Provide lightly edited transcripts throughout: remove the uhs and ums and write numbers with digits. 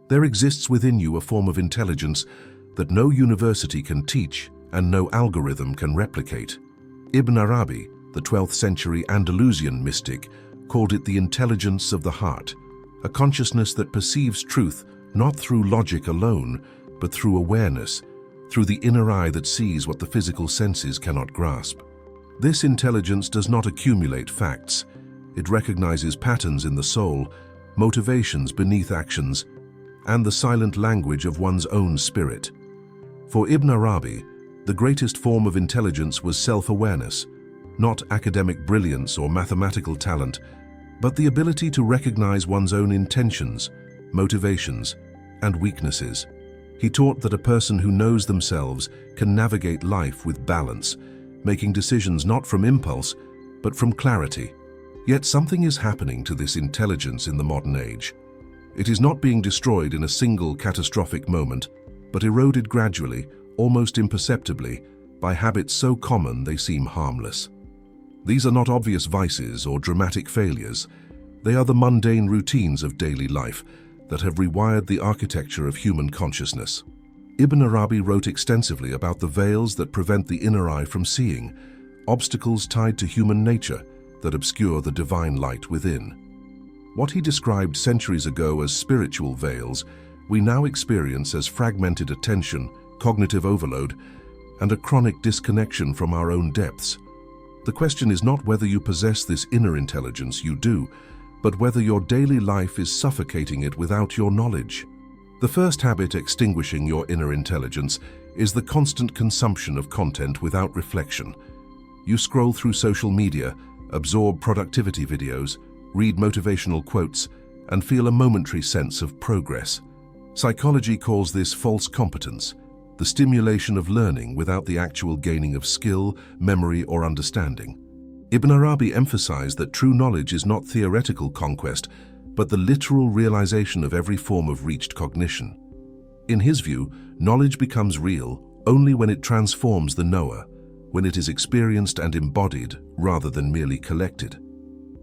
There exists within you a form of intelligence that no university can teach and no algorithm can replicate. Ibn Arabi, the 12th century Andalusian mystic, called it the intelligence of the heart, a consciousness that perceives truth not through logic alone, but through awareness, through the inner eye that sees what the physical senses cannot grasp. This intelligence does not accumulate facts. It recognizes patterns in the soul, motivations beneath actions, and the silent language of one's own spirit. For Ibn Arabi, the greatest form of intelligence was self-awareness, not academic brilliance or mathematical talent, but the ability to recognize one's own intentions, motivations, and weaknesses. He taught that a person who knows themselves can navigate life with balance, making decisions not from impulse, but from clarity. Yet something is happening to this intelligence in the modern age. It is not being destroyed in a single catastrophic moment, but eroded gradually, almost imperceptibly, by habits so common they seem harmless. These are not obvious vices or dramatic failures. They are the mundane routines of daily life that have rewired the architecture of human consciousness. Ibn Arabi wrote extensively about the veils that prevent the inner eye from seeing, obstacles tied to human nature that obscure the divine light within. What he described centuries ago as spiritual veils, we now experience as fragmented attention, cognitive overload, and a chronic disconnection from our own depths. The question is not whether you possess this inner intelligence, you do, but whether your daily life is suffocating it without your knowledge. The first habit extinguishing your inner intelligence is the constant consumption of content without reflection. You scroll through social media, absorb productivity videos, read motivational quotes, and feel a momentary sense of progress. Psychology calls this false competence, the stimulation of learning without the actual gaining of skill, memory, or understanding. Ibn Arabi emphasized that true knowledge is not theoretical conquest, but the literal realization of every form of reached cognition. In his view, knowledge becomes real only when it transforms the knower, when it is experienced and embodied rather than merely collected.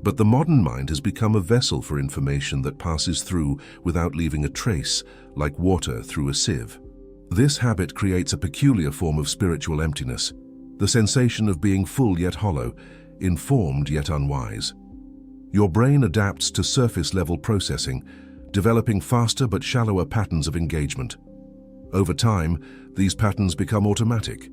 But the modern mind has become a vessel for information that passes through without leaving a trace, like water through a sieve. This habit creates a peculiar form of spiritual emptiness, the sensation of being full yet hollow, informed yet unwise. Your brain adapts to surface-level processing, developing faster but shallower patterns of engagement. Over time, these patterns become automatic,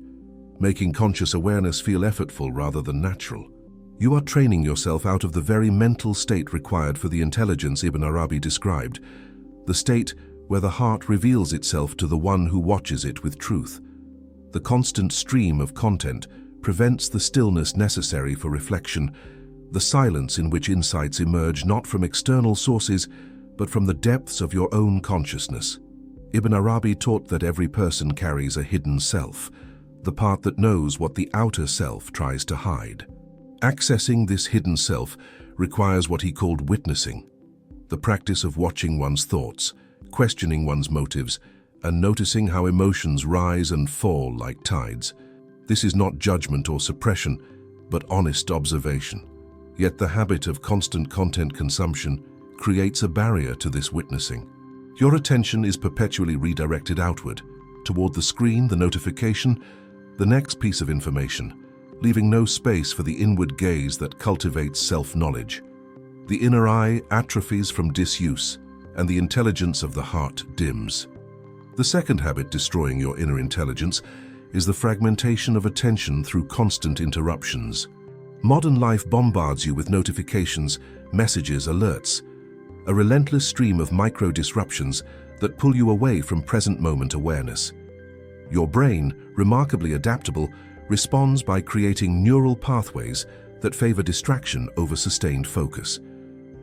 making conscious awareness feel effortful rather than natural. You are training yourself out of the very mental state required for the intelligence Ibn Arabi described, the state where the heart reveals itself to the one who watches it with truth. The constant stream of content prevents the stillness necessary for reflection, the silence in which insights emerge not from external sources, but from the depths of your own consciousness. Ibn Arabi taught that every person carries a hidden self, the part that knows what the outer self tries to hide. Accessing this hidden self requires what he called witnessing, the practice of watching one's thoughts, questioning one's motives, and noticing how emotions rise and fall like tides. This is not judgment or suppression, but honest observation. Yet the habit of constant content consumption creates a barrier to this witnessing. Your attention is perpetually redirected outward, toward the screen, the notification, the next piece of information, leaving no space for the inward gaze that cultivates self-knowledge. The inner eye atrophies from disuse, and the intelligence of the heart dims. The second habit destroying your inner intelligence is the fragmentation of attention through constant interruptions. Modern life bombards you with notifications, messages, alerts, a relentless stream of micro-disruptions that pull you away from present-moment awareness. Your brain, remarkably adaptable, responds by creating neural pathways that favor distraction over sustained focus.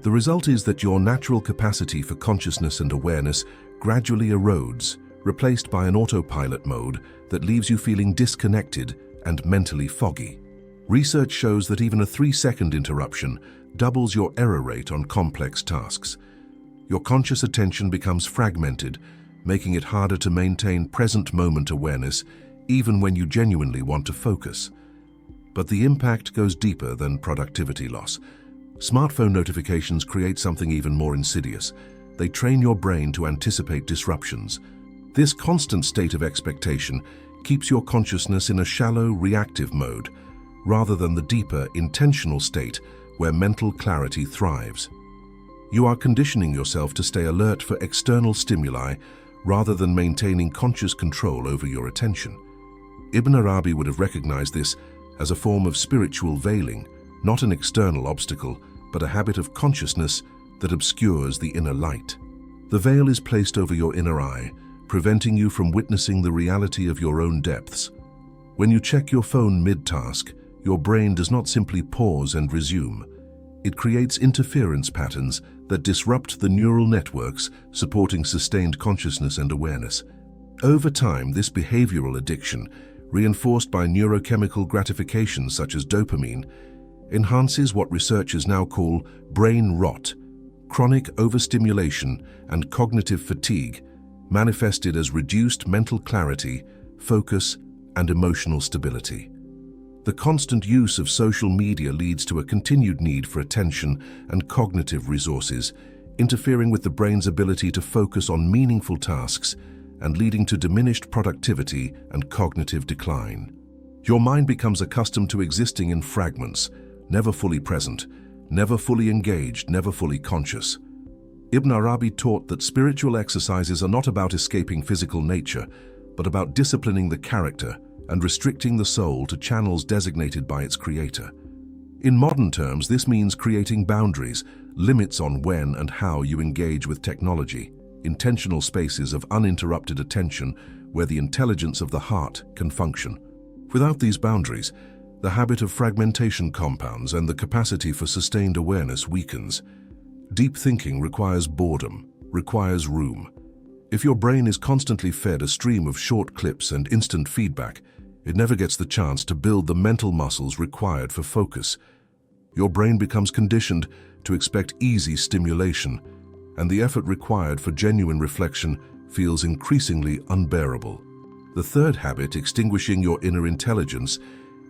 The result is that your natural capacity for consciousness and awareness gradually erodes, replaced by an autopilot mode that leaves you feeling disconnected and mentally foggy. Research shows that even a 3-second interruption doubles your error rate on complex tasks. Your conscious attention becomes fragmented, making it harder to maintain present-moment awareness even when you genuinely want to focus. But the impact goes deeper than productivity loss. Smartphone notifications create something even more insidious. they train your brain to anticipate disruptions. This constant state of expectation keeps your consciousness in a shallow, reactive mode, rather than the deeper, intentional state where mental clarity thrives. You are conditioning yourself to stay alert for external stimuli rather than maintaining conscious control over your attention. Ibn Arabi would have recognized this as a form of spiritual veiling, not an external obstacle, but a habit of consciousness that obscures the inner light. The veil is placed over your inner eye, preventing you from witnessing the reality of your own depths. When you check your phone mid-task, your brain does not simply pause and resume. It creates interference patterns that disrupt the neural networks supporting sustained consciousness and awareness. Over time, this behavioral addiction, reinforced by neurochemical gratification such as dopamine, enhances what researchers now call brain rot, chronic overstimulation and cognitive fatigue, manifested as reduced mental clarity, focus, and emotional stability. The constant use of social media leads to a continued need for attention and cognitive resources, interfering with the brain's ability to focus on meaningful tasks and leading to diminished productivity and cognitive decline. Your mind becomes accustomed to existing in fragments, never fully present, never fully engaged, never fully conscious. Ibn Arabi taught that spiritual exercises are not about escaping physical nature, but about disciplining the character and restricting the soul to channels designated by its creator. In modern terms, this means creating boundaries, limits on when and how you engage with technology, intentional spaces of uninterrupted attention where the intelligence of the heart can function. Without these boundaries, the habit of fragmentation compounds and the capacity for sustained awareness weakens. Deep thinking requires boredom, requires room. If your brain is constantly fed a stream of short clips and instant feedback, it never gets the chance to build the mental muscles required for focus. Your brain becomes conditioned to expect easy stimulation, and the effort required for genuine reflection feels increasingly unbearable. The third habit, extinguishing your inner intelligence,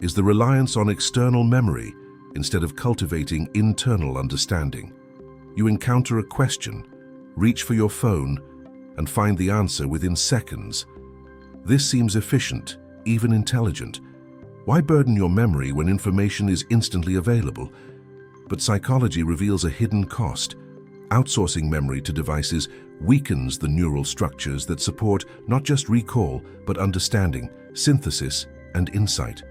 is the reliance on external memory instead of cultivating internal understanding. You encounter a question, reach for your phone, and find the answer within seconds. This seems efficient, even intelligent. Why burden your memory when information is instantly available? But psychology reveals a hidden cost. Outsourcing memory to devices weakens the neural structures that support not just recall, but understanding, synthesis, and insight.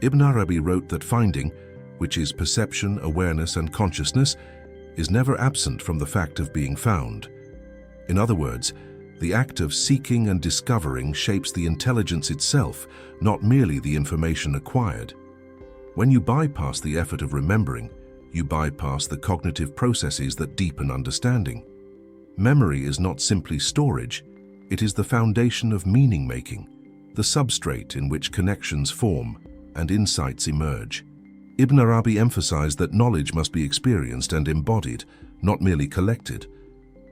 Ibn Arabi wrote that finding, which is perception, awareness, and consciousness, is never absent from the fact of being found. In other words, the act of seeking and discovering shapes the intelligence itself, not merely the information acquired. When you bypass the effort of remembering, you bypass the cognitive processes that deepen understanding. Memory is not simply storage, it is the foundation of meaning-making, the substrate in which connections form and insights emerge. Ibn Arabi emphasized that knowledge must be experienced and embodied, not merely collected.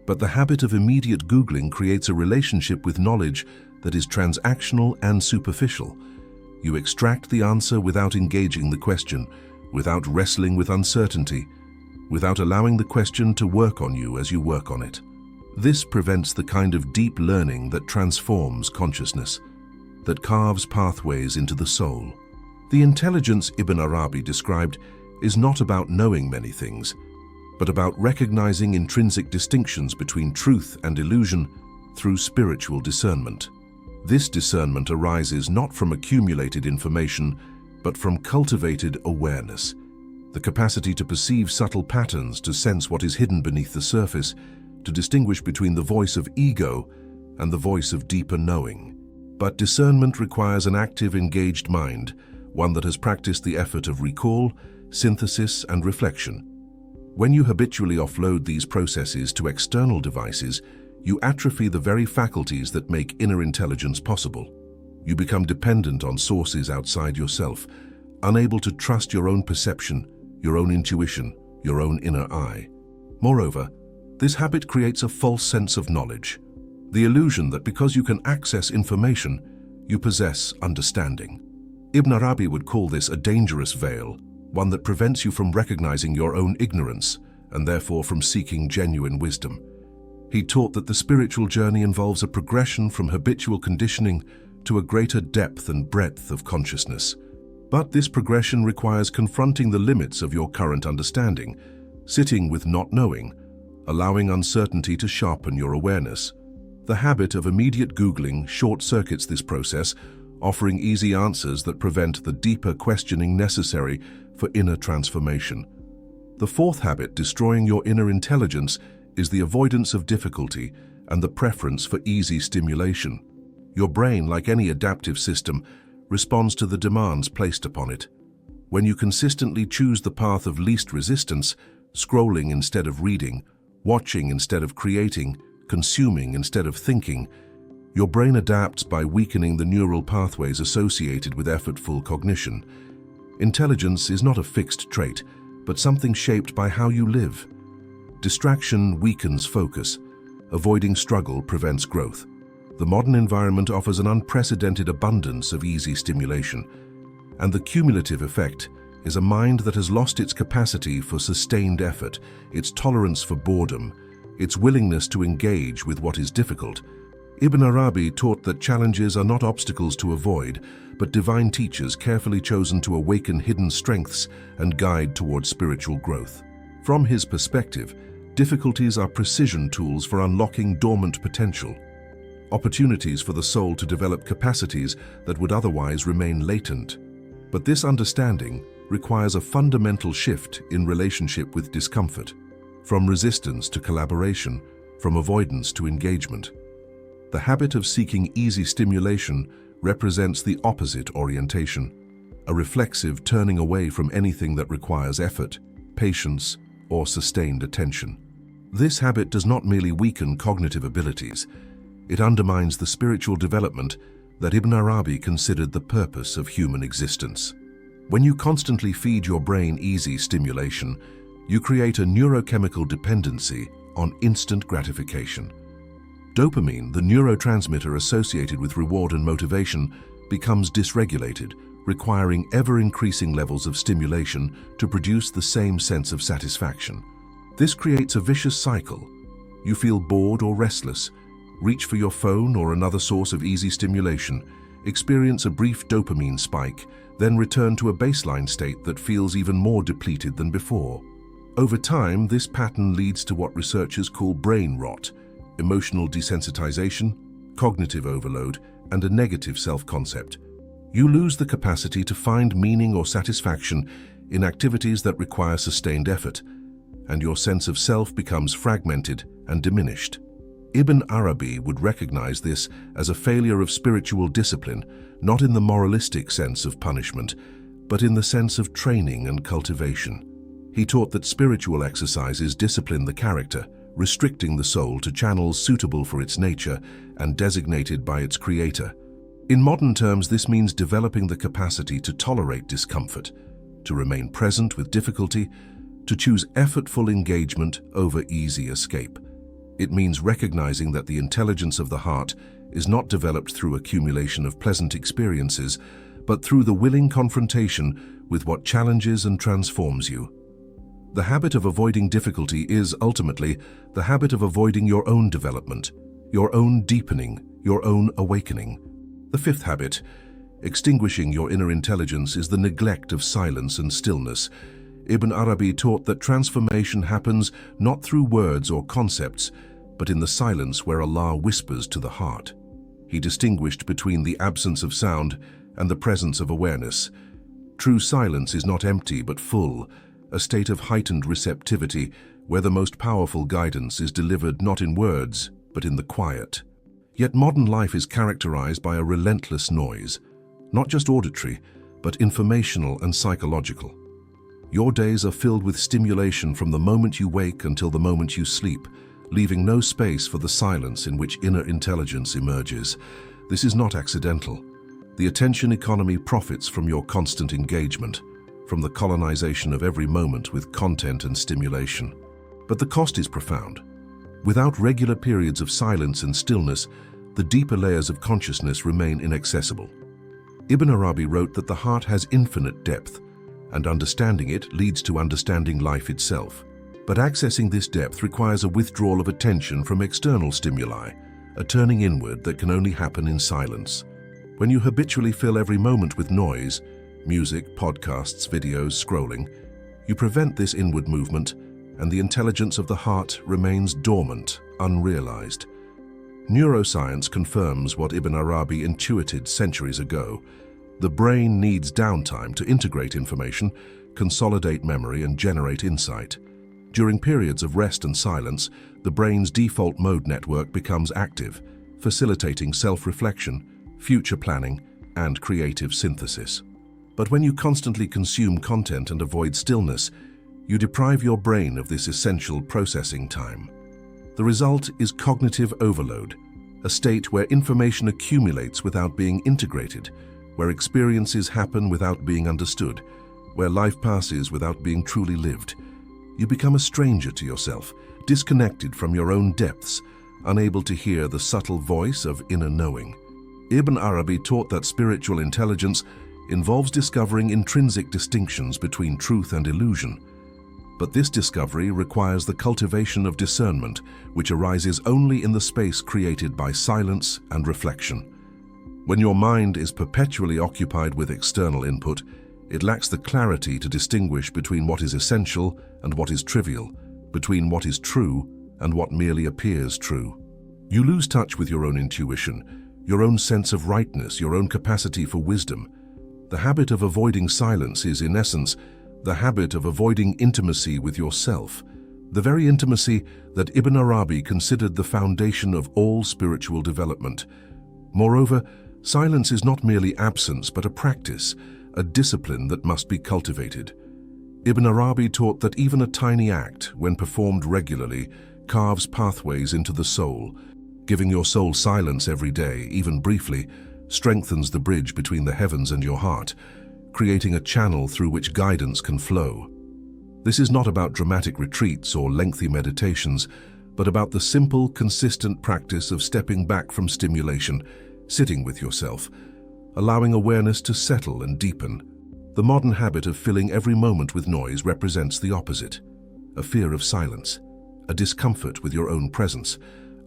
But the habit of immediate Googling creates a relationship with knowledge that is transactional and superficial. You extract the answer without engaging the question, without wrestling with uncertainty, without allowing the question to work on you as you work on it. This prevents the kind of deep learning that transforms consciousness, that carves pathways into the soul. The intelligence Ibn Arabi described is not about knowing many things, but about recognizing intrinsic distinctions between truth and illusion through spiritual discernment. This discernment arises not from accumulated information, but from cultivated awareness, the capacity to perceive subtle patterns, to sense what is hidden beneath the surface, to distinguish between the voice of ego and the voice of deeper knowing. But discernment requires an active, engaged mind, one that has practiced the effort of recall, synthesis, and reflection. When you habitually offload these processes to external devices, you atrophy the very faculties that make inner intelligence possible. You become dependent on sources outside yourself, unable to trust your own perception, your own intuition, your own inner eye. Moreover, this habit creates a false sense of knowledge, the illusion that because you can access information, you possess understanding. Ibn Arabi would call this a dangerous veil, one that prevents you from recognizing your own ignorance and therefore from seeking genuine wisdom. He taught that the spiritual journey involves a progression from habitual conditioning to a greater depth and breadth of consciousness. But this progression requires confronting the limits of your current understanding, sitting with not knowing, allowing uncertainty to sharpen your awareness. The habit of immediate Googling short-circuits this process, offering easy answers that prevent the deeper questioning necessary for inner transformation. The fourth habit destroying your inner intelligence is the avoidance of difficulty and the preference for easy stimulation. Your brain, like any adaptive system, responds to the demands placed upon it. When you consistently choose the path of least resistance, scrolling instead of reading, watching instead of creating, consuming instead of thinking, your brain adapts by weakening the neural pathways associated with effortful cognition. Intelligence is not a fixed trait, but something shaped by how you live. Distraction weakens focus. Avoiding struggle prevents growth. The modern environment offers an unprecedented abundance of easy stimulation, and the cumulative effect is a mind that has lost its capacity for sustained effort, its tolerance for boredom, its willingness to engage with what is difficult. Ibn Arabi taught that challenges are not obstacles to avoid, but divine teachers carefully chosen to awaken hidden strengths and guide towards spiritual growth. From his perspective, difficulties are precision tools for unlocking dormant potential, opportunities for the soul to develop capacities that would otherwise remain latent. But this understanding requires a fundamental shift in relationship with discomfort, from resistance to collaboration, from avoidance to engagement. The habit of seeking easy stimulation represents the opposite orientation, a reflexive turning away from anything that requires effort, patience, or sustained attention. This habit does not merely weaken cognitive abilities, it undermines the spiritual development that Ibn Arabi considered the purpose of human existence. When you constantly feed your brain easy stimulation, you create a neurochemical dependency on instant gratification. Dopamine, the neurotransmitter associated with reward and motivation, becomes dysregulated, requiring ever-increasing levels of stimulation to produce the same sense of satisfaction. This creates a vicious cycle. You feel bored or restless, reach for your phone or another source of easy stimulation, experience a brief dopamine spike, then return to a baseline state that feels even more depleted than before. Over time, this pattern leads to what researchers call brain rot, emotional desensitization, cognitive overload, and a negative self-concept. You lose the capacity to find meaning or satisfaction in activities that require sustained effort, and your sense of self becomes fragmented and diminished. Ibn Arabi would recognize this as a failure of spiritual discipline, not in the moralistic sense of punishment, but in the sense of training and cultivation. He taught that spiritual exercises discipline the character, restricting the soul to channels suitable for its nature and designated by its creator. In modern terms, this means developing the capacity to tolerate discomfort, to remain present with difficulty, to choose effortful engagement over easy escape. It means recognizing that the intelligence of the heart is not developed through accumulation of pleasant experiences, but through the willing confrontation with what challenges and transforms you. The habit of avoiding difficulty is, ultimately, the habit of avoiding your own development, your own deepening, your own awakening. The fifth habit, extinguishing your inner intelligence, is the neglect of silence and stillness. Ibn Arabi taught that transformation happens not through words or concepts, but in the silence where Allah whispers to the heart. He distinguished between the absence of sound and the presence of awareness. True silence is not empty but full, a state of heightened receptivity where the most powerful guidance is delivered not in words, but in the quiet. Yet modern life is characterized by a relentless noise, not just auditory, but informational and psychological. Your days are filled with stimulation from the moment you wake until the moment you sleep, leaving no space for the silence in which inner intelligence emerges. This is not accidental. The attention economy profits from your constant engagement, from the colonization of every moment with content and stimulation. But the cost is profound. Without regular periods of silence and stillness, the deeper layers of consciousness remain inaccessible. Ibn Arabi wrote that the heart has infinite depth, and understanding it leads to understanding life itself. But accessing this depth requires a withdrawal of attention from external stimuli, a turning inward that can only happen in silence. When you habitually fill every moment with noise, music, podcasts, videos, scrolling, you prevent this inward movement, and the intelligence of the heart remains dormant, unrealized. Neuroscience confirms what Ibn Arabi intuited centuries ago. The brain needs downtime to integrate information, consolidate memory, and generate insight. During periods of rest and silence, the brain's default mode network becomes active, facilitating self-reflection, future planning, and creative synthesis. But when you constantly consume content and avoid stillness, you deprive your brain of this essential processing time. The result is cognitive overload, a state where information accumulates without being integrated, where experiences happen without being understood, where life passes without being truly lived. You become a stranger to yourself, disconnected from your own depths, unable to hear the subtle voice of inner knowing. Ibn Arabi taught that spiritual intelligence involves discovering intrinsic distinctions between truth and illusion. But this discovery requires the cultivation of discernment, which arises only in the space created by silence and reflection. When your mind is perpetually occupied with external input, it lacks the clarity to distinguish between what is essential and what is trivial, between what is true and what merely appears true. You lose touch with your own intuition, your own sense of rightness, your own capacity for wisdom. The habit of avoiding silence is, in essence, the habit of avoiding intimacy with yourself, the very intimacy that Ibn Arabi considered the foundation of all spiritual development. Moreover, silence is not merely absence but a practice, a discipline that must be cultivated. Ibn Arabi taught that even a tiny act, when performed regularly, carves pathways into the soul. Giving your soul silence every day, even briefly, strengthens the bridge between the heavens and your heart, creating a channel through which guidance can flow. This is not about dramatic retreats or lengthy meditations, but about the simple, consistent practice of stepping back from stimulation, sitting with yourself, allowing awareness to settle and deepen. The modern habit of filling every moment with noise represents the opposite: a fear of silence, a discomfort with your own presence,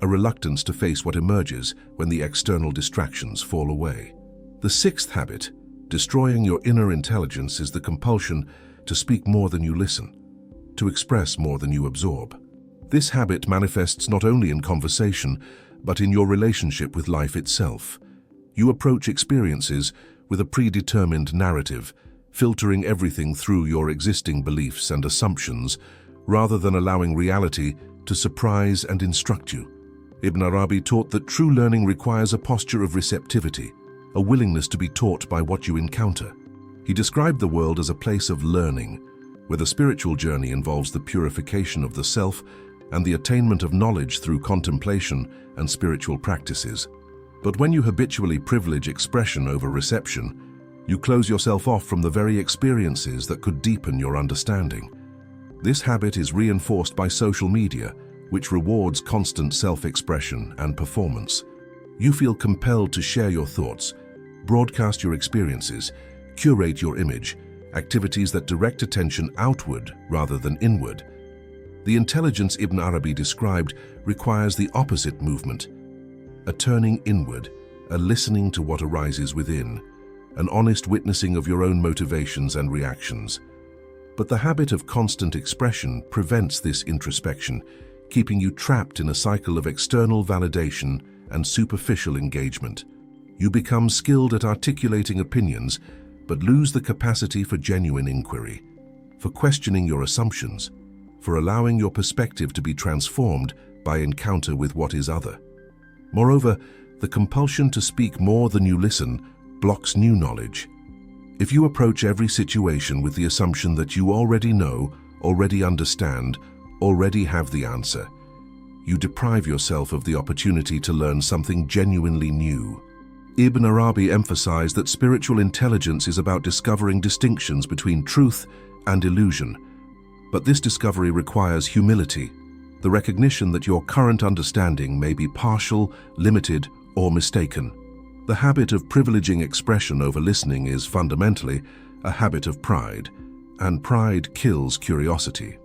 a reluctance to face what emerges when the external distractions fall away. The sixth habit, destroying your inner intelligence, is the compulsion to speak more than you listen, to express more than you absorb. This habit manifests not only in conversation, but in your relationship with life itself. You approach experiences with a predetermined narrative, filtering everything through your existing beliefs and assumptions, rather than allowing reality to surprise and instruct you. Ibn Arabi taught that true learning requires a posture of receptivity, a willingness to be taught by what you encounter. He described the world as a place of learning, where the spiritual journey involves the purification of the self and the attainment of knowledge through contemplation and spiritual practices. But when you habitually privilege expression over reception, you close yourself off from the very experiences that could deepen your understanding. This habit is reinforced by social media, which rewards constant self-expression and performance. You feel compelled to share your thoughts, broadcast your experiences, curate your image, activities that direct attention outward rather than inward. The intelligence Ibn Arabi described requires the opposite movement: a turning inward, a listening to what arises within, an honest witnessing of your own motivations and reactions. But the habit of constant expression prevents this introspection, keeping you trapped in a cycle of external validation and superficial engagement. You become skilled at articulating opinions, but lose the capacity for genuine inquiry, for questioning your assumptions, for allowing your perspective to be transformed by encounter with what is other. Moreover, the compulsion to speak more than you listen blocks new knowledge. If you approach every situation with the assumption that you already know, already understand, already have the answer, you deprive yourself of the opportunity to learn something genuinely new. Ibn Arabi emphasized that spiritual intelligence is about discovering distinctions between truth and illusion. But this discovery requires humility, the recognition that your current understanding may be partial, limited, or mistaken. The habit of privileging expression over listening is fundamentally a habit of pride, and pride kills curiosity.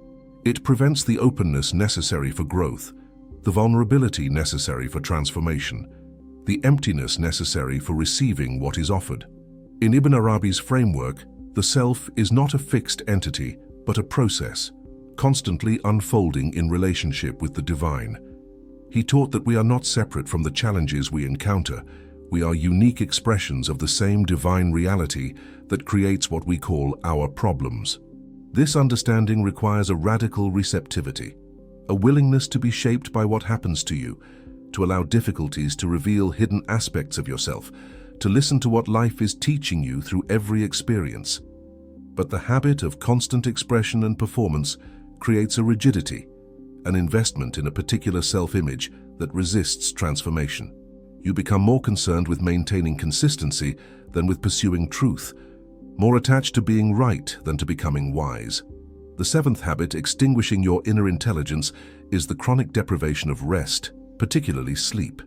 It prevents the openness necessary for growth, the vulnerability necessary for transformation, the emptiness necessary for receiving what is offered. In Ibn Arabi's framework, the self is not a fixed entity, but a process, constantly unfolding in relationship with the divine. He taught that we are not separate from the challenges we encounter. We are unique expressions of the same divine reality that creates what we call our problems. This understanding requires a radical receptivity, a willingness to be shaped by what happens to you, to allow difficulties to reveal hidden aspects of yourself, to listen to what life is teaching you through every experience. But the habit of constant expression and performance creates a rigidity, an investment in a particular self-image that resists transformation. You become more concerned with maintaining consistency than with pursuing truth, more attached to being right than to becoming wise. The seventh habit, extinguishing your inner intelligence, is the chronic deprivation of rest, particularly sleep.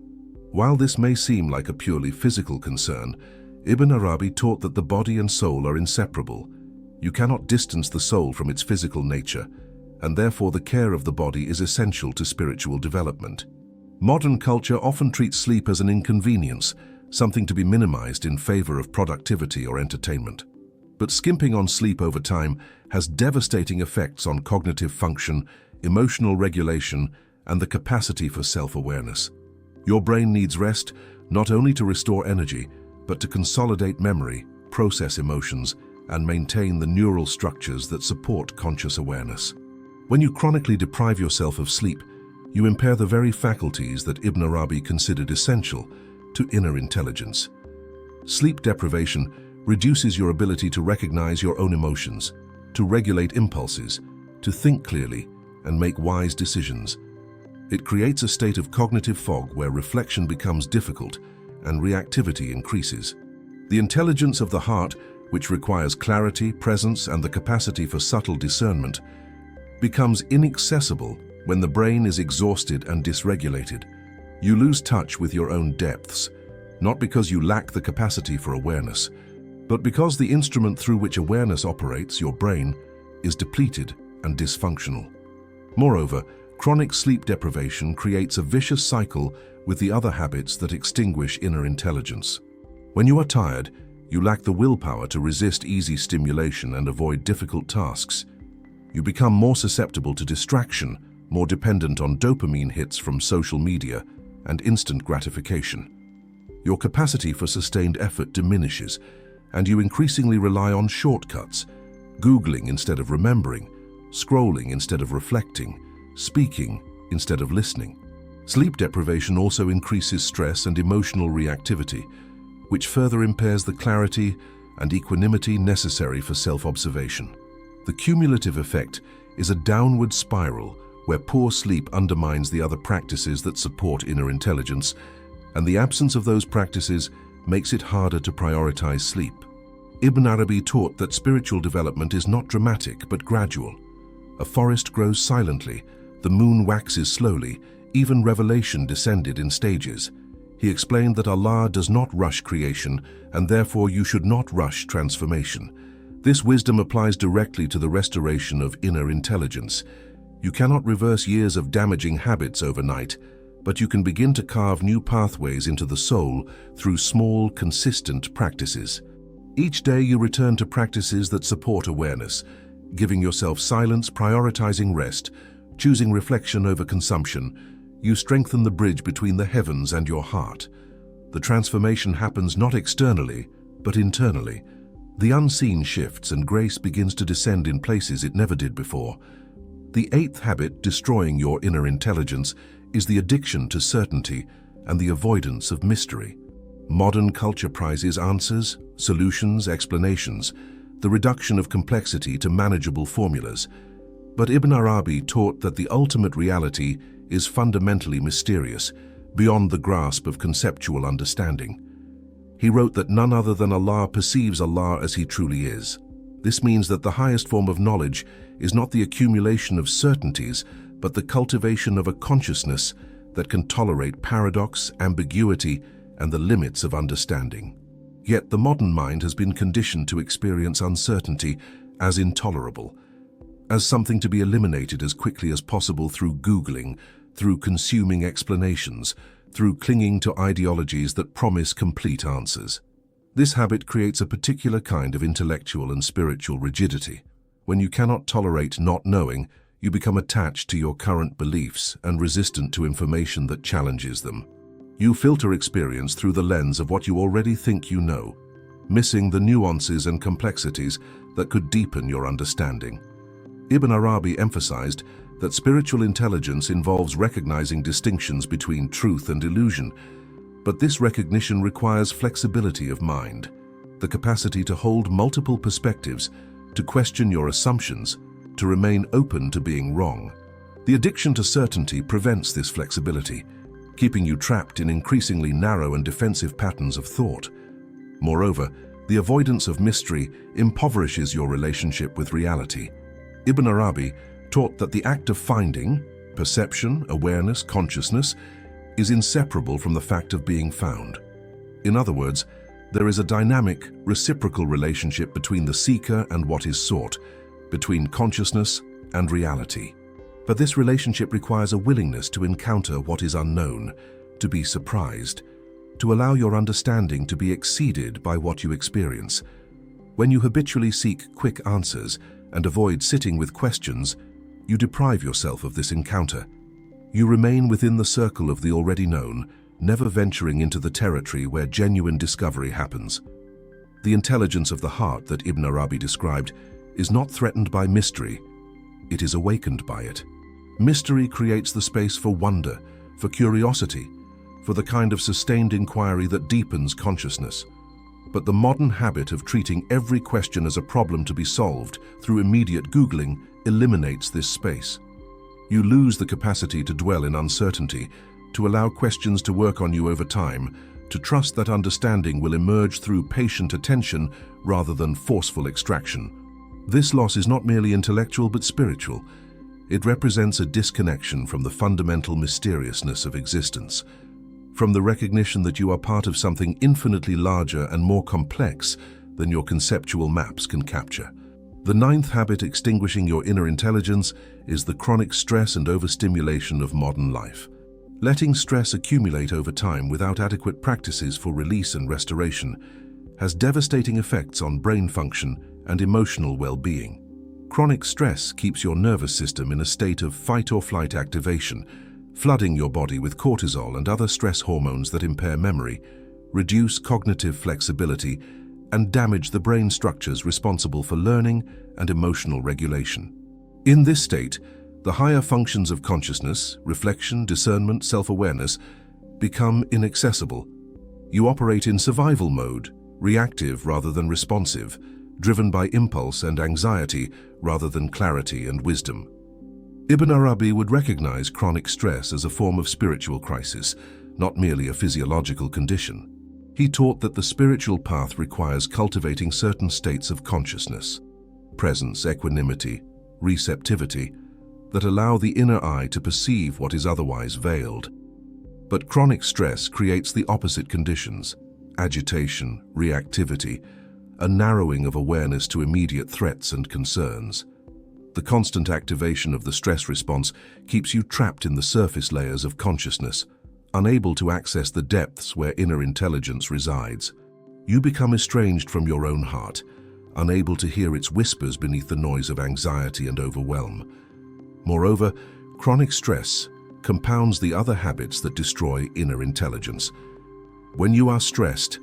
While this may seem like a purely physical concern, Ibn Arabi taught that the body and soul are inseparable. You cannot distance the soul from its physical nature, and therefore the care of the body is essential to spiritual development. Modern culture often treats sleep as an inconvenience, something to be minimized in favor of productivity or entertainment. But skimping on sleep over time has devastating effects on cognitive function, emotional regulation, and the capacity for self-awareness. Your brain needs rest not only to restore energy, but to consolidate memory, process emotions, and maintain the neural structures that support conscious awareness. When you chronically deprive yourself of sleep, you impair the very faculties that Ibn Arabi considered essential to inner intelligence. Sleep deprivation reduces your ability to recognize your own emotions, to regulate impulses, to think clearly, and make wise decisions. It creates a state of cognitive fog where reflection becomes difficult and reactivity increases. The intelligence of the heart, which requires clarity, presence, and the capacity for subtle discernment, becomes inaccessible when the brain is exhausted and dysregulated. You lose touch with your own depths, not because you lack the capacity for awareness, but because the instrument through which awareness operates, your brain, is depleted and dysfunctional. Moreover, chronic sleep deprivation creates a vicious cycle with the other habits that extinguish inner intelligence. When you are tired, you lack the willpower to resist easy stimulation and avoid difficult tasks. You become more susceptible to distraction, more dependent on dopamine hits from social media and instant gratification. Your capacity for sustained effort diminishes, and you increasingly rely on shortcuts, Googling instead of remembering, scrolling instead of reflecting, speaking instead of listening. Sleep deprivation also increases stress and emotional reactivity, which further impairs the clarity and equanimity necessary for self-observation. The cumulative effect is a downward spiral where poor sleep undermines the other practices that support inner intelligence, and the absence of those practices makes it harder to prioritize sleep. Ibn Arabi taught that spiritual development is not dramatic but gradual. A forest grows silently, the moon waxes slowly, even revelation descended in stages. He explained that Allah does not rush creation, and therefore you should not rush transformation. This wisdom applies directly to the restoration of inner intelligence. You cannot reverse years of damaging habits overnight, but you can begin to carve new pathways into the soul through small, consistent practices. Each day you return to practices that support awareness, giving yourself silence, prioritizing rest, choosing reflection over consumption. You strengthen the bridge between the heavens and your heart. The transformation happens not externally, but internally. The unseen shifts and grace begins to descend in places it never did before. The eighth habit destroying your inner intelligence is the addiction to certainty and the avoidance of mystery. Modern culture prizes answers, solutions, explanations, the reduction of complexity to manageable formulas. But Ibn Arabi taught that the ultimate reality is fundamentally mysterious, beyond the grasp of conceptual understanding. He wrote that none other than Allah perceives Allah as He truly is. This means that the highest form of knowledge is not the accumulation of certainties, but the cultivation of a consciousness that can tolerate paradox, ambiguity, and the limits of understanding. Yet the modern mind has been conditioned to experience uncertainty as intolerable. as something to be eliminated as quickly as possible through Googling, through consuming explanations, through clinging to ideologies that promise complete answers. This habit creates a particular kind of intellectual and spiritual rigidity. When you cannot tolerate not knowing, you become attached to your current beliefs and resistant to information that challenges them. You filter experience through the lens of what you already think you know, missing the nuances and complexities that could deepen your understanding. Ibn Arabi emphasized that spiritual intelligence involves recognizing distinctions between truth and illusion, but this recognition requires flexibility of mind, the capacity to hold multiple perspectives, to question your assumptions, to remain open to being wrong. The addiction to certainty prevents this flexibility, keeping you trapped in increasingly narrow and defensive patterns of thought. Moreover, the avoidance of mystery impoverishes your relationship with reality. Ibn Arabi taught that the act of finding, perception, awareness, consciousness, is inseparable from the fact of being found. In other words, there is a dynamic, reciprocal relationship between the seeker and what is sought, between consciousness and reality. But this relationship requires a willingness to encounter what is unknown, to be surprised, to allow your understanding to be exceeded by what you experience. When you habitually seek quick answers and avoid sitting with questions, you deprive yourself of this encounter. You remain within the circle of the already known, never venturing into the territory where genuine discovery happens. The intelligence of the heart that Ibn Arabi described is not threatened by mystery, it is awakened by it. Mystery creates the space for wonder, for curiosity, for the kind of sustained inquiry that deepens consciousness. But the modern habit of treating every question as a problem to be solved through immediate Googling eliminates this space. You lose the capacity to dwell in uncertainty, to allow questions to work on you over time, to trust that understanding will emerge through patient attention rather than forceful extraction. This loss is not merely intellectual but spiritual. It represents a disconnection from the fundamental mysteriousness of existence, from the recognition that you are part of something infinitely larger and more complex than your conceptual maps can capture. The ninth habit extinguishing your inner intelligence is the chronic stress and overstimulation of modern life. Letting stress accumulate over time without adequate practices for release and restoration has devastating effects on brain function and emotional well-being. Chronic stress keeps your nervous system in a state of fight-or-flight activation, flooding your body with cortisol and other stress hormones that impair memory, reduce cognitive flexibility, and damage the brain structures responsible for learning and emotional regulation. In this state, the higher functions of consciousness, reflection, discernment, self-awareness, become inaccessible. You operate in survival mode, reactive rather than responsive, driven by impulse and anxiety rather than clarity and wisdom. Ibn Arabi would recognize chronic stress as a form of spiritual crisis, not merely a physiological condition. He taught that the spiritual path requires cultivating certain states of consciousness, presence, equanimity, receptivity, that allow the inner eye to perceive what is otherwise veiled. But chronic stress creates the opposite conditions: agitation, reactivity, a narrowing of awareness to immediate threats and concerns. The constant activation of the stress response keeps you trapped in the surface layers of consciousness, unable to access the depths where inner intelligence resides. You become estranged from your own heart, unable to hear its whispers beneath the noise of anxiety and overwhelm. Moreover, chronic stress compounds the other habits that destroy inner intelligence. When you are stressed,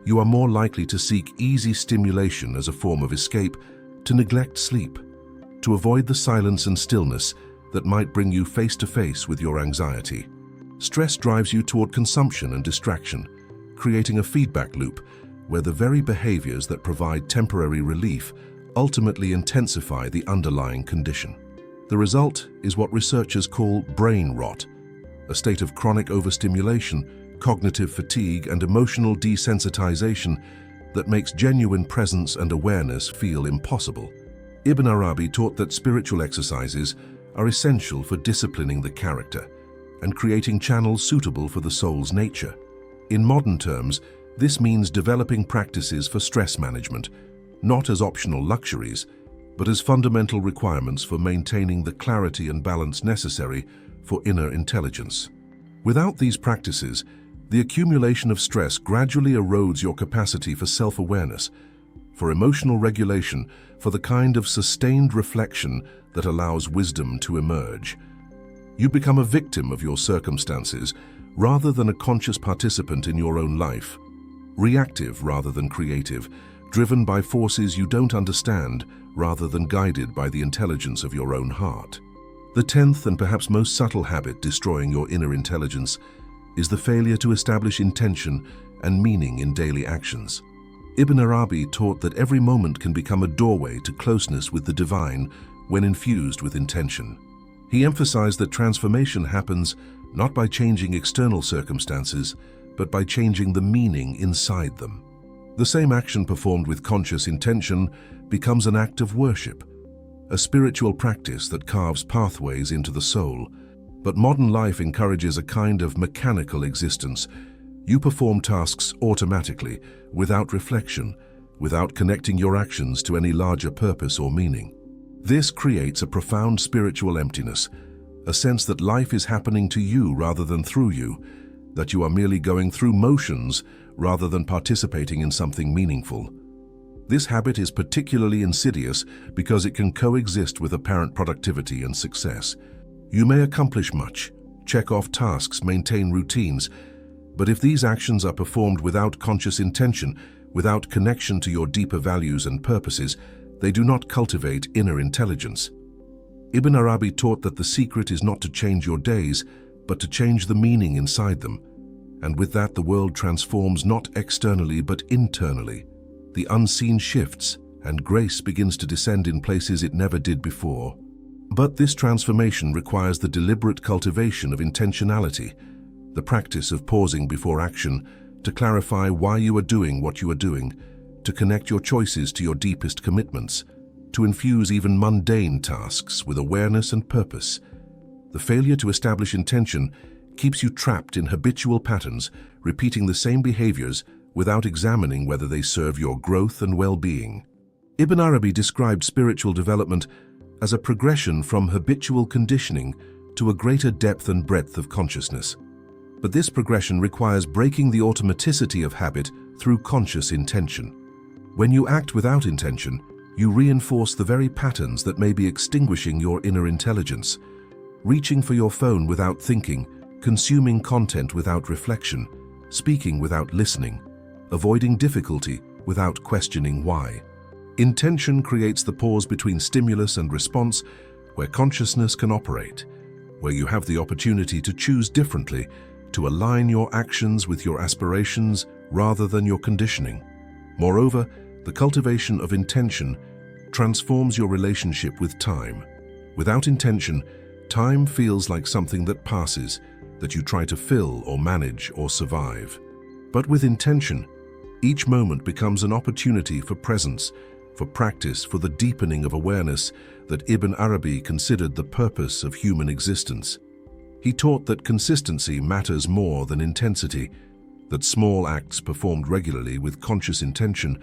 you are more likely to seek easy stimulation as a form of escape, to neglect sleep, to avoid the silence and stillness that might bring you face to face with your anxiety. Stress drives you toward consumption and distraction, creating a feedback loop where the very behaviors that provide temporary relief ultimately intensify the underlying condition. The result is what researchers call brain rot, a state of chronic overstimulation, cognitive fatigue, and emotional desensitization that makes genuine presence and awareness feel impossible. Ibn Arabi taught that spiritual exercises are essential for disciplining the character and creating channels suitable for the soul's nature. In modern terms, this means developing practices for stress management, not as optional luxuries, but as fundamental requirements for maintaining the clarity and balance necessary for inner intelligence. Without these practices, the accumulation of stress gradually erodes your capacity for self-awareness, for emotional regulation, for the kind of sustained reflection that allows wisdom to emerge. You become a victim of your circumstances rather than a conscious participant in your own life, reactive rather than creative, driven by forces you don't understand rather than guided by the intelligence of your own heart. The 10th and perhaps most subtle habit destroying your inner intelligence is the failure to establish intention and meaning in daily actions. Ibn Arabi taught that every moment can become a doorway to closeness with the divine when infused with intention. He emphasized that transformation happens not by changing external circumstances, but by changing the meaning inside them. The same action performed with conscious intention becomes an act of worship, a spiritual practice that carves pathways into the soul. But modern life encourages a kind of mechanical existence. You perform tasks automatically, without reflection, without connecting your actions to any larger purpose or meaning. This creates a profound spiritual emptiness, a sense that life is happening to you rather than through you, that you are merely going through motions rather than participating in something meaningful. This habit is particularly insidious because it can coexist with apparent productivity and success. You may accomplish much, check off tasks, maintain routines, but if these actions are performed without conscious intention, without connection to your deeper values and purposes, they do not cultivate inner intelligence. Ibn Arabi taught that the secret is not to change your days, but to change the meaning inside them. And with that, the world transforms not externally but internally. The unseen shifts, and grace begins to descend in places it never did before. But this transformation requires the deliberate cultivation of intentionality, the practice of pausing before action, to clarify why you are doing what you are doing, to connect your choices to your deepest commitments, to infuse even mundane tasks with awareness and purpose. The failure to establish intention keeps you trapped in habitual patterns, repeating the same behaviors without examining whether they serve your growth and well-being. Ibn Arabi described spiritual development as a progression from habitual conditioning to a greater depth and breadth of consciousness. But this progression requires breaking the automaticity of habit through conscious intention. When you act without intention, you reinforce the very patterns that may be extinguishing your inner intelligence. Reaching for your phone without thinking, consuming content without reflection, speaking without listening, avoiding difficulty without questioning why. Intention creates the pause between stimulus and response, where consciousness can operate, where you have the opportunity to choose differently, to align your actions with your aspirations rather than your conditioning. Moreover, the cultivation of intention transforms your relationship with time. Without intention, time feels like something that passes, that you try to fill or manage or survive. But with intention, each moment becomes an opportunity for presence, for practice, for the deepening of awareness that Ibn Arabi considered the purpose of human existence. He taught that consistency matters more than intensity, that small acts performed regularly with conscious intention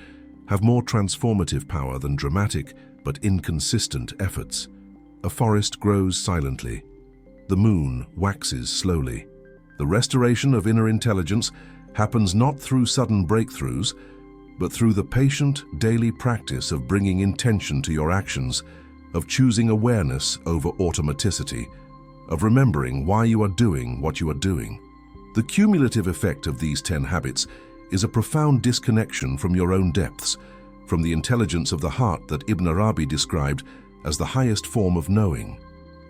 have more transformative power than dramatic but inconsistent efforts. A forest grows silently. The moon waxes slowly. The restoration of inner intelligence happens not through sudden breakthroughs, but through the patient, daily practice of bringing intention to your actions, of choosing awareness over automaticity, of remembering why you are doing what you are doing. The cumulative effect of these 10 habits is a profound disconnection from your own depths, from the intelligence of the heart that Ibn Arabi described as the highest form of knowing.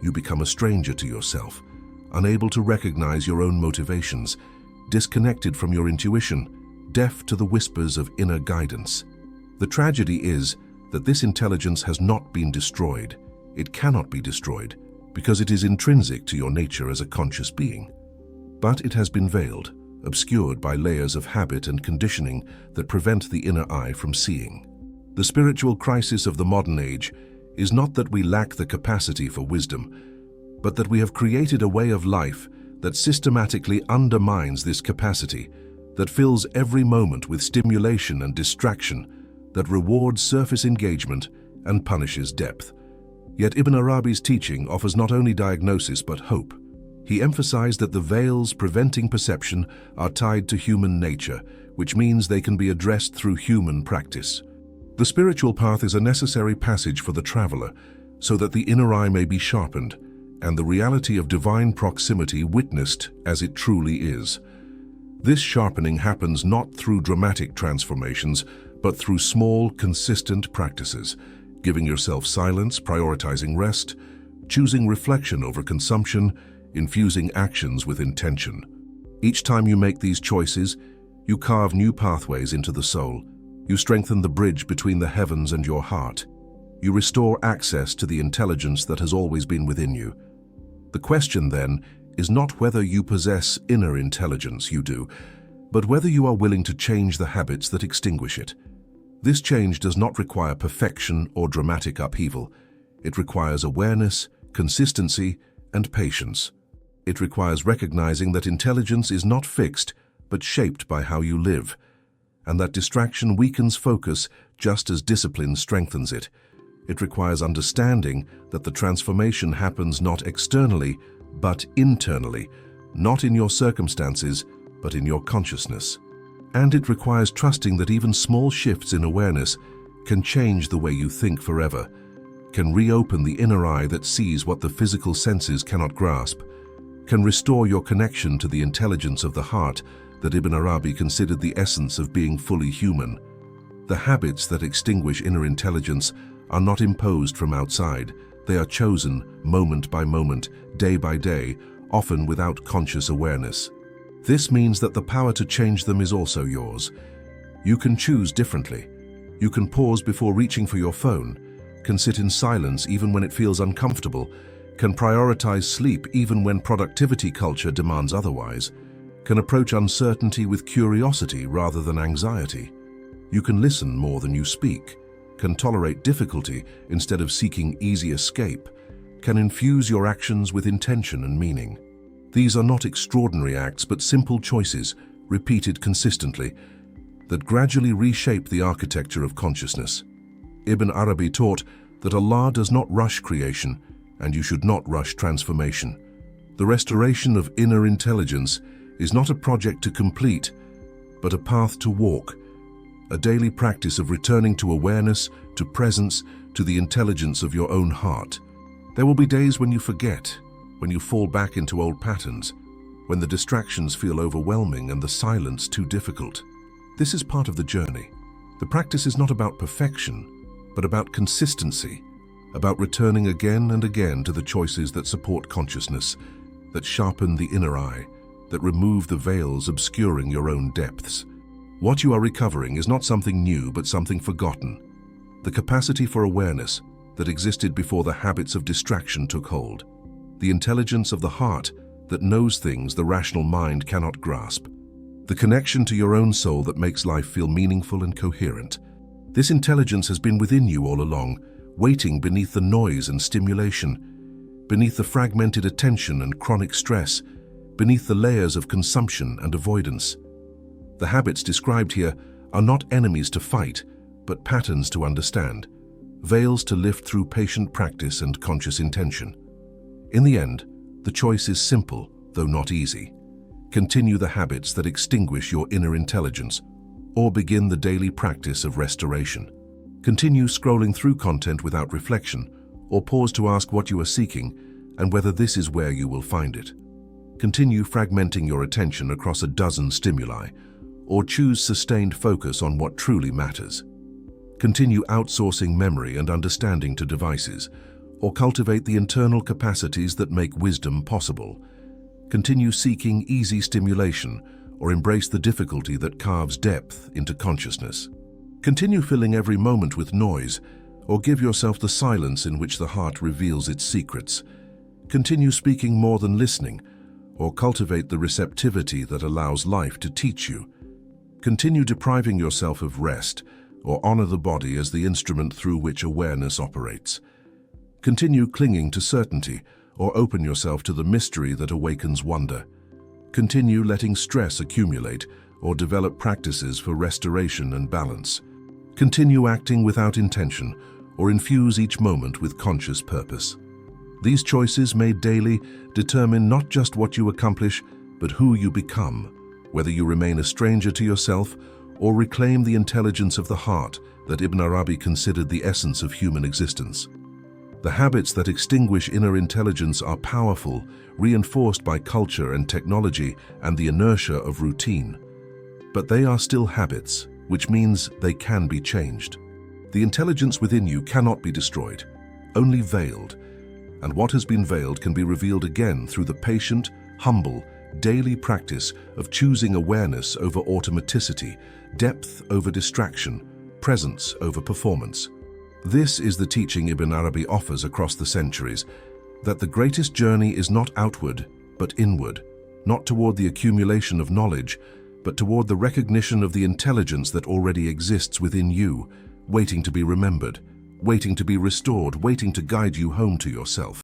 You become a stranger to yourself, unable to recognize your own motivations, disconnected from your intuition, deaf to the whispers of inner guidance. The tragedy is that this intelligence has not been destroyed. It cannot be destroyed because it is intrinsic to your nature as a conscious being. But it has been veiled, obscured by layers of habit and conditioning that prevent the inner eye from seeing. The spiritual crisis of the modern age is not that we lack the capacity for wisdom, but that we have created a way of life that systematically undermines this capacity, that fills every moment with stimulation and distraction, that rewards surface engagement and punishes depth. Yet Ibn Arabi's teaching offers not only diagnosis but hope. He emphasized that the veils preventing perception are tied to human nature, which means they can be addressed through human practice. The spiritual path is a necessary passage for the traveler, so that the inner eye may be sharpened, and the reality of divine proximity witnessed as it truly is. This sharpening happens not through dramatic transformations, but through small, consistent practices, giving yourself silence, prioritizing rest, choosing reflection over consumption, infusing actions with intention. Each time you make these choices, you carve new pathways into the soul. You strengthen the bridge between the heavens and your heart. You restore access to the intelligence that has always been within you. The question, then, is not whether you possess inner intelligence, you do, but whether you are willing to change the habits that extinguish it. This change does not require perfection or dramatic upheaval. It requires awareness, consistency, and patience. It requires recognizing that intelligence is not fixed, but shaped by how you live, and that distraction weakens focus just as discipline strengthens it. It requires understanding that the transformation happens not externally, but internally, not in your circumstances, but in your consciousness. And it requires trusting that even small shifts in awareness can change the way you think forever, can reopen the inner eye that sees what the physical senses cannot grasp, can restore your connection to the intelligence of the heart that Ibn Arabi considered the essence of being fully human. The habits that extinguish inner intelligence are not imposed from outside. They are chosen moment by moment, day by day, often without conscious awareness. This means that the power to change them is also yours. You can choose differently. You can pause before reaching for your phone, can sit in silence even when it feels uncomfortable, can prioritize sleep even when productivity culture demands otherwise, can approach uncertainty with curiosity rather than anxiety. You can listen more than you speak, can tolerate difficulty instead of seeking easy escape, can infuse your actions with intention and meaning. These are not extraordinary acts, but simple choices, repeated consistently, that gradually reshape the architecture of consciousness. Ibn Arabi taught that Allah does not rush creation, and you should not rush transformation. The restoration of inner intelligence is not a project to complete, but a path to walk, a daily practice of returning to awareness, to presence, to the intelligence of your own heart. There will be days when you forget, when you fall back into old patterns, when the distractions feel overwhelming and the silence too difficult. This is part of the journey. The practice is not about perfection, but about consistency, about returning again and again to the choices that support consciousness, that sharpen the inner eye, that remove the veils obscuring your own depths. What you are recovering is not something new, but something forgotten. The capacity for awareness that existed before the habits of distraction took hold. The intelligence of the heart that knows things the rational mind cannot grasp. The connection to your own soul that makes life feel meaningful and coherent. This intelligence has been within you all along, waiting beneath the noise and stimulation, beneath the fragmented attention and chronic stress, beneath the layers of consumption and avoidance. The habits described here are not enemies to fight, but patterns to understand, veils to lift through patient practice and conscious intention. In the end, the choice is simple, though not easy. Continue the habits that extinguish your inner intelligence, or begin the daily practice of restoration. Continue scrolling through content without reflection, or pause to ask what you are seeking and whether this is where you will find it. Continue fragmenting your attention across a dozen stimuli, or choose sustained focus on what truly matters. Continue outsourcing memory and understanding to devices, or cultivate the internal capacities that make wisdom possible. Continue seeking easy stimulation, or embrace the difficulty that carves depth into consciousness. Continue filling every moment with noise, or give yourself the silence in which the heart reveals its secrets. Continue speaking more than listening, or cultivate the receptivity that allows life to teach you. Continue depriving yourself of rest, or honor the body as the instrument through which awareness operates. Continue clinging to certainty, or open yourself to the mystery that awakens wonder. Continue letting stress accumulate, or develop practices for restoration and balance. Continue acting without intention, or infuse each moment with conscious purpose. These choices made daily determine not just what you accomplish, but who you become, whether you remain a stranger to yourself or reclaim the intelligence of the heart that Ibn Arabi considered the essence of human existence. The habits that extinguish inner intelligence are powerful, reinforced by culture and technology and the inertia of routine. But they are still habits, which means they can be changed. The intelligence within you cannot be destroyed, only veiled. And what has been veiled can be revealed again through the patient, humble, daily practice of choosing awareness over automaticity, depth over distraction, presence over performance. This is the teaching Ibn Arabi offers across the centuries, that the greatest journey is not outward, but inward, not toward the accumulation of knowledge, but toward the recognition of the intelligence that already exists within you, waiting to be remembered, waiting to be restored, waiting to guide you home to yourself.